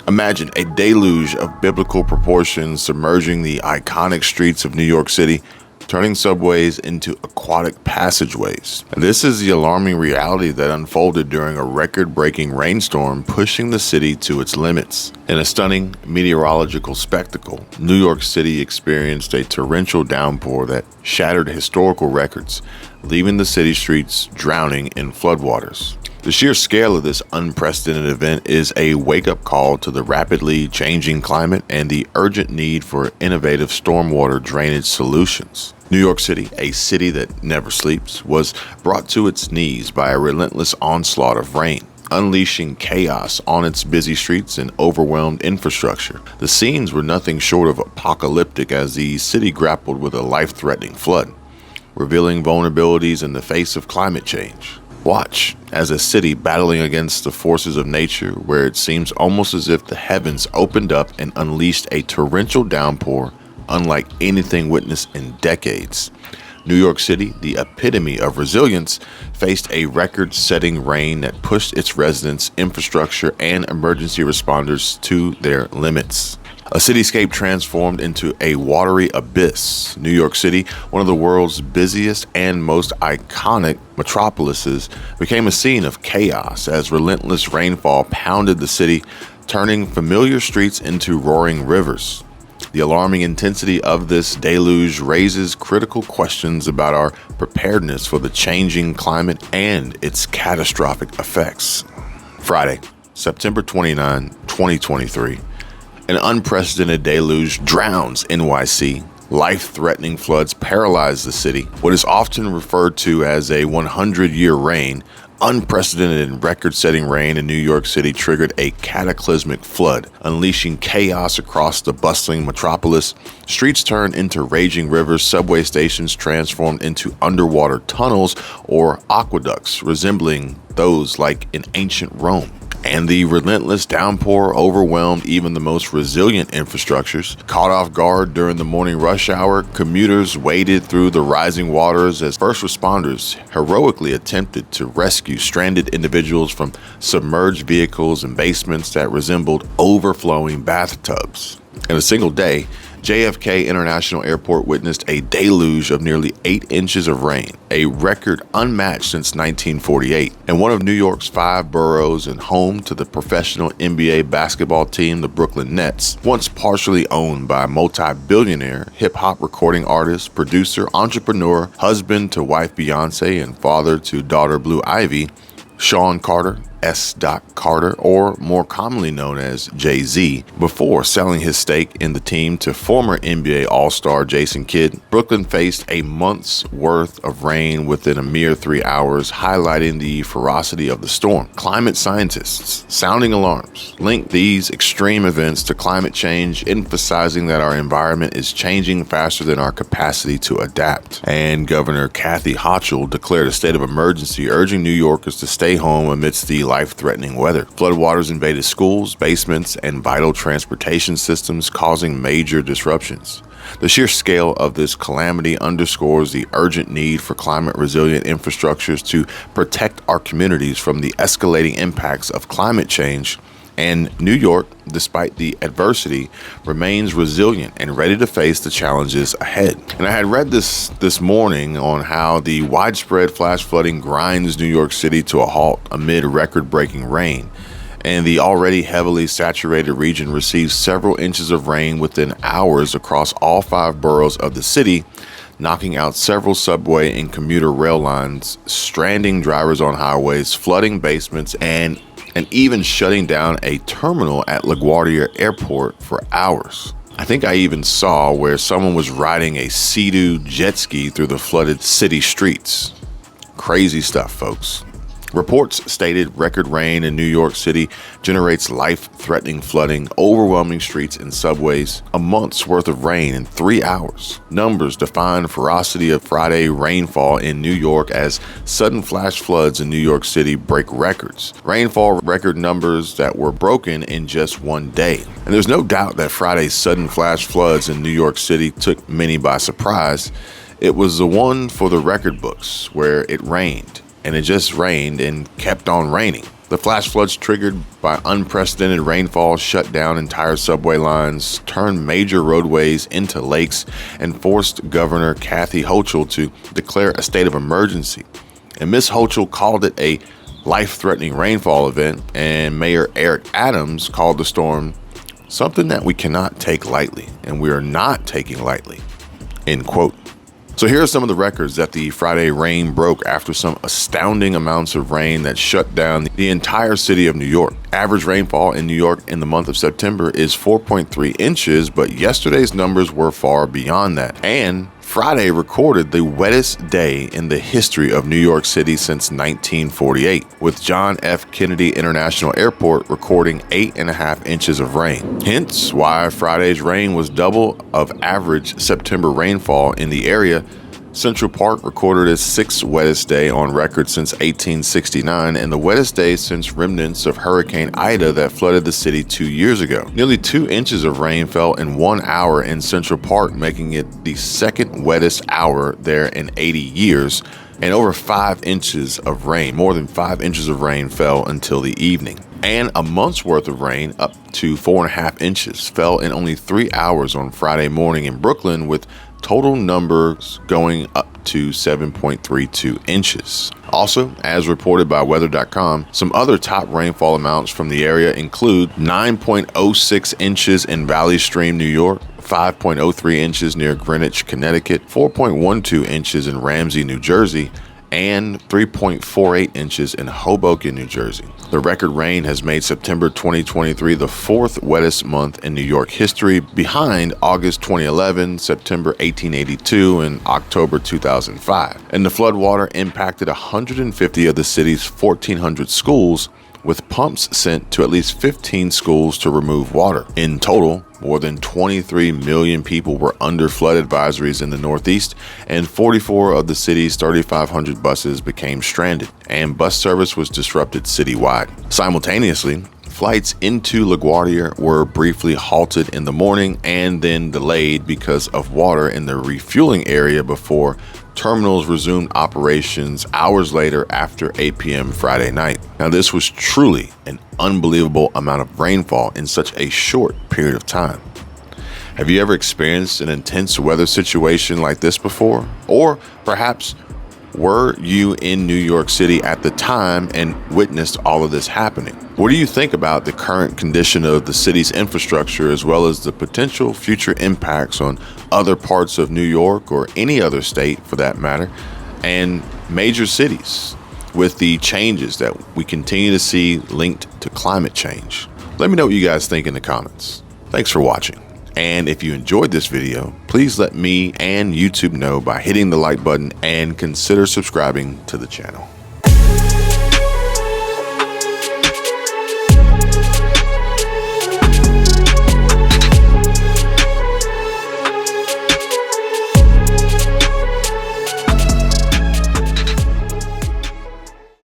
Imagine a deluge of biblical proportions submerging the iconic streets of New York City, turning subways into aquatic passageways. This is the alarming reality that unfolded during a record-breaking rainstorm pushing the city to its limits. In a stunning meteorological spectacle, New York City experienced a torrential downpour that shattered historical records, leaving the city streets drowning in floodwaters. The sheer scale of this unprecedented event is a wake-up call to the rapidly changing climate and the urgent need for innovative stormwater drainage solutions. New York City, a city that never sleeps, was brought to its knees by a relentless onslaught of rain, unleashing chaos on its busy streets and overwhelmed infrastructure. The scenes were nothing short of apocalyptic as the city grappled with a life-threatening flood, revealing vulnerabilities in the face of climate change. Watch as a city battling against the forces of nature, where it seems almost as if the heavens opened up and unleashed a torrential downpour unlike anything witnessed in decades. New York City, the epitome of resilience, faced a record-setting rain that pushed its residents, infrastructure, and emergency responders to their limits. A cityscape transformed into a watery abyss. New York City, one of the world's busiest and most iconic metropolises, became a scene of chaos as relentless rainfall pounded the city, turning familiar streets into roaring rivers. The alarming intensity of this deluge raises critical questions about our preparedness for the changing climate and its catastrophic effects. Friday, September 29, 2023. An unprecedented deluge drowns NYC. Life-threatening floods paralyze the city. What is often referred to as a 100-year reign, unprecedented and record-setting rain in New York City triggered a cataclysmic flood, unleashing chaos across the bustling metropolis. Streets turned into raging rivers, subway stations transformed into underwater tunnels or aqueducts, resembling those like in ancient Rome. And the relentless downpour overwhelmed even the most resilient infrastructures. Caught off guard during the morning rush hour, commuters waded through the rising waters as first responders heroically attempted to rescue stranded individuals from submerged vehicles and basements that resembled overflowing bathtubs. In a single day, JFK International Airport witnessed a deluge of nearly 8 inches of rain, a record unmatched since 1948. And one of New York's 5 boroughs and home to the professional NBA basketball team, the Brooklyn Nets, once partially owned by multi-billionaire hip-hop recording artist, producer, entrepreneur, husband to wife Beyonce, and father to daughter Blue Ivy, Sean Carter, S. Carter, or more commonly known as Jay-Z, before selling his stake in the team to former NBA All-Star Jason Kidd. Brooklyn faced a month's worth of rain within a mere 3 hours, highlighting the ferocity of the storm. Climate scientists, sounding alarms, link these extreme events to climate change, emphasizing that our environment is changing faster than our capacity to adapt. And Governor Kathy Hochul declared a state of emergency, urging New Yorkers to stay home amidst the life-threatening weather. Floodwaters invaded schools, basements, and vital transportation systems, causing major disruptions. The sheer scale of this calamity underscores the urgent need for climate-resilient infrastructures to protect our communities from the escalating impacts of climate change. And New York, despite the adversity, remains resilient and ready to face the challenges ahead. And I had read this morning on how the widespread flash flooding grinds New York City to a halt amid record-breaking rain. And the already heavily saturated region received several inches of rain within hours across all 5 boroughs of the city, knocking out several subway and commuter rail lines, stranding drivers on highways, flooding basements, and even shutting down a terminal at LaGuardia Airport for hours. I think I even saw where someone was riding a Sea-Doo jet ski through the flooded city streets. Crazy stuff, folks. Reports stated record rain in New York City generates life-threatening flooding, overwhelming streets and subways, a month's worth of rain in 3 hours. Numbers define ferocity of Friday rainfall in New York as sudden flash floods in New York City break records. Rainfall record numbers that were broken in just one day. And there's no doubt that Friday's sudden flash floods in New York City took many by surprise. It was the one for the record books where it rained. And it just rained and kept on raining. The flash floods triggered by unprecedented rainfall shut down entire subway lines, turned major roadways into lakes, and forced Governor Kathy Hochul to declare a state of emergency. And Ms. Hochul called it a life-threatening rainfall event, and Mayor Eric Adams called the storm something that we cannot take lightly, and we are not taking lightly, end quote. So here are some of the records that the Friday rain broke after some astounding amounts of rain that shut down the entire city of New York. Average rainfall in New York in the month of September is 4.3 inches, but yesterday's numbers were far beyond that. And Friday recorded the wettest day in the history of New York City since 1948, with John F. Kennedy International Airport recording 8.5 inches of rain. Hence why Friday's rain was double of average September rainfall in the area. Central Park recorded its sixth wettest day on record since 1869 and the wettest day since remnants of Hurricane Ida that flooded the city 2 years ago. Nearly 2 inches of rain fell in 1 hour in Central Park, making it the second wettest hour there in 80 years. And over 5 inches of rain, more than 5 inches of rain fell until the evening. And a month's worth of rain, up to 4.5 inches, fell in only 3 hours on Friday morning in Brooklyn, with total numbers going up to 7.32 inches. Also, as reported by weather.com, some other top rainfall amounts from the area include 9.06 inches in Valley Stream, New York, 5.03 inches near Greenwich, Connecticut, 4.12 inches in Ramsey, New Jersey, and 3.48 inches in Hoboken, New Jersey. The record rain has made September 2023 the fourth wettest month in New York history, behind August 2011, September 1882, and October 2005. And the floodwater impacted 150 of the city's 1,400 schools, with pumps sent to at least 15 schools to remove water. In total, more than 23 million people were under flood advisories in the Northeast, and 44 of the city's 3,500 buses became stranded, and bus service was disrupted citywide. Simultaneously, flights into LaGuardia were briefly halted in the morning and then delayed because of water in the refueling area before terminals resumed operations hours later after 8 p.m. Friday night. Now, this was truly an unbelievable amount of rainfall in such a short period of time. Have you ever experienced an intense weather situation like this before? Or perhaps were you in New York City at the time and witnessed all of this happening? What do you think about the current condition of the city's infrastructure, as well as the potential future impacts on other parts of New York or any other state for that matter, and major cities with the changes that we continue to see linked to climate change? Let me know what you guys think in the comments. Thanks for watching. And if you enjoyed this video, please let me and YouTube know by hitting the like button and consider subscribing to the channel.